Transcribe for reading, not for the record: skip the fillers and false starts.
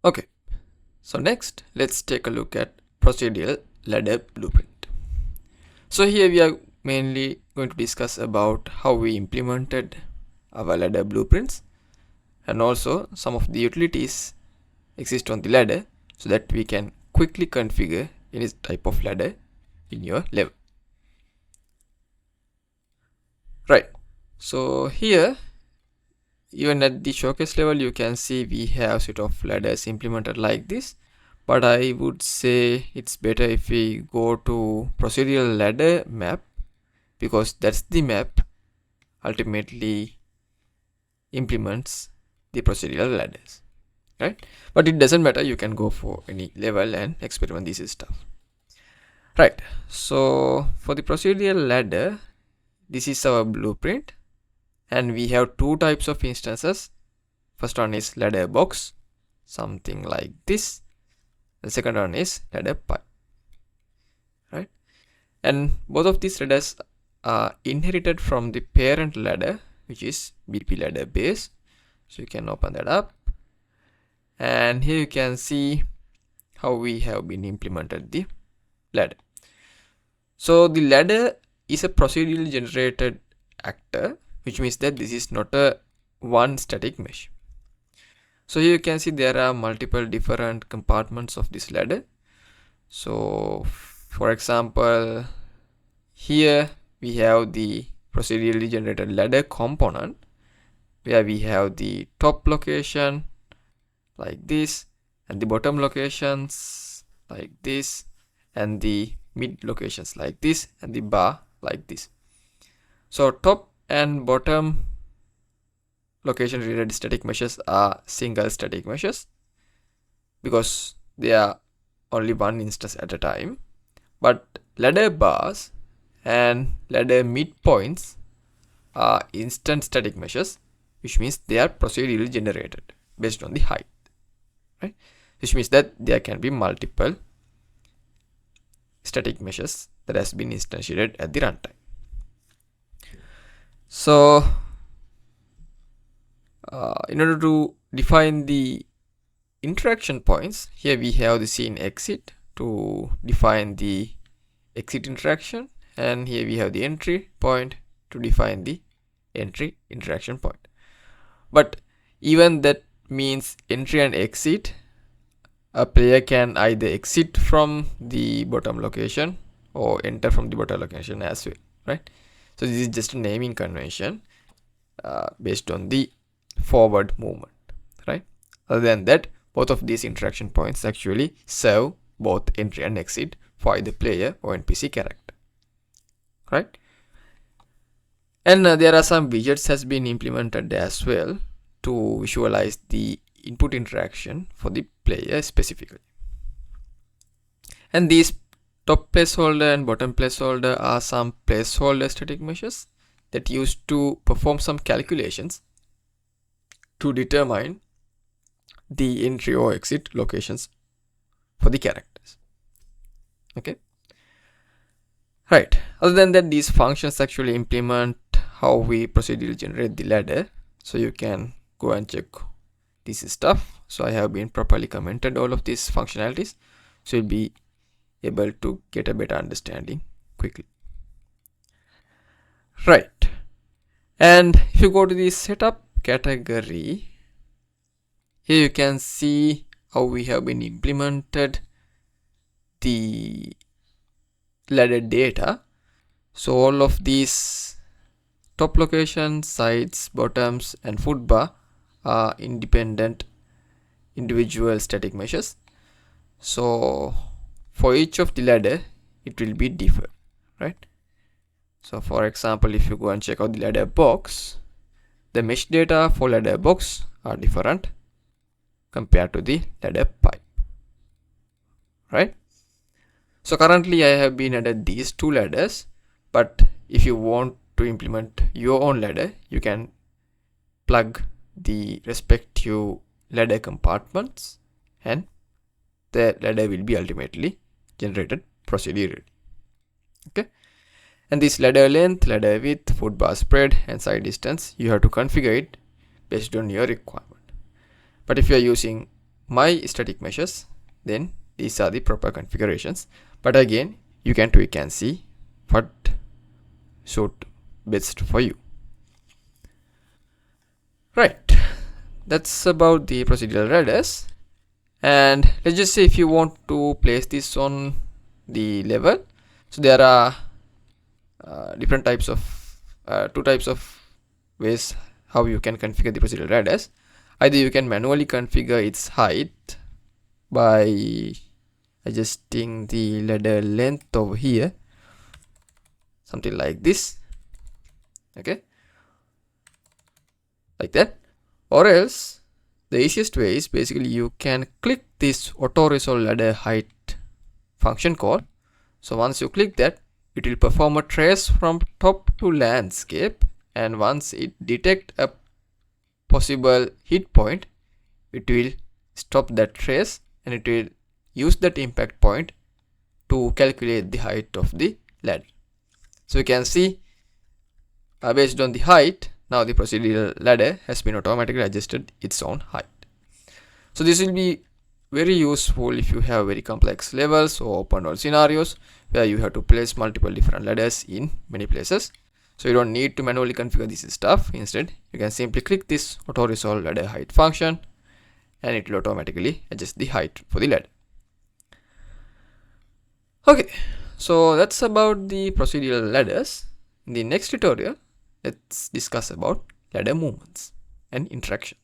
Okay, so next let's take a look at procedural ladder blueprint. So here we are mainly going to discuss about how we implemented our ladder blueprints, and also some of the utilities exist on the ladder so that we can quickly configure any type of ladder in your level. Right, so here even at the showcase level you can see we have set of ladders implemented like this, but I would say it's better if we go to procedural ladder map, because that's the map ultimately implements the procedural ladders, right? But it doesn't matter, you can go for any level and experiment this stuff. Right, so for the procedural ladder, this is our blueprint, and we have two types of instances. First one is ladder box, something like this. The second one is ladder pipe, right? And both of these ladders are inherited from the parent ladder, which is BP ladder base. So you can open that up, and here you can see how we have been implemented the ladder. So the ladder is a procedurally generated actor, which means that this is not a one static mesh. So here you can see there are multiple different compartments of this ladder. So for example, here we have the procedurally generated ladder component, where we have the top location like this, and the bottom locations like this, and the mid locations like this, and the bar like this. So top and bottom location related static meshes are single static meshes because they are only one instance at a time, but ladder bars and ladder midpoints are instant static meshes, which means they are procedurally generated based on the height, right? Which means that there can be multiple static meshes that has been instantiated at the runtime. So in order to define the interaction points, here we have the scene exit to define the exit interaction, and here we have the entry point to define the entry interaction point. But even that means entry and exit, a player can either exit from the bottom location or enter from the bottom location as well, right? So this is just a naming convention based on the forward movement, right? Other than that, both of these interaction points actually serve both entry and exit for either player or NPC character, right? And there are some widgets has been implemented as well to visualize the input interaction for the player specifically. And these top placeholder and bottom placeholder are some placeholder static meshes that used to perform some calculations to determine the entry or exit locations for the characters. Okay, right. Other than that, these functions actually implement how we procedurally generate the ladder, so you can go and check this stuff. So I have been properly commented all of these functionalities, so you'll be able to get a better understanding quickly, right? And if you go to the setup category, here you can see how we have been implemented the ladder data. So all of these top locations, sides, bottoms, and foot bar are independent individual static meshes. So for each of the ladder, it will be different, right? So for example, if you go and check out the ladder box, the mesh data for ladder box are different compared to the ladder pipe, right? So currently I have been added these two ladders, but if you want to implement your own ladder, you can plug the respective ladder compartments and the ladder will be ultimately generated procedurally. Okay, and this ladder length, ladder width, foot bar spread, and side distance, you have to configure it based on your requirement. But if you are using my static meshes, then these are the proper configurations. But again, you can tweak and see what suit best for you. Right, that's about the procedural radars. And let's just say if you want to place this on the level, so there are different types of two types of ways how you can configure the procedural radars. Either you can manually configure its height by adjusting the ladder length over here, something like this, okay, like that. Or else the easiest way is basically you can click this auto resolve ladder height function call. So once you click that, it will perform a trace from top to landscape, and once it detect a possible hit point, it will stop that trace and it will use that impact point to calculate the height of the ladder. So you can see based on the height, now the procedural ladder has been automatically adjusted its own height. So this will be very useful if you have very complex levels or open world scenarios where you have to place multiple different ladders in many places. So you don't need to manually configure this stuff. Instead, you can simply click this auto resolve ladder height function and it will automatically adjust the height for the ladder. Okay, so that's about the procedural ladders. In the next tutorial, let's discuss about ladder movements and interactions.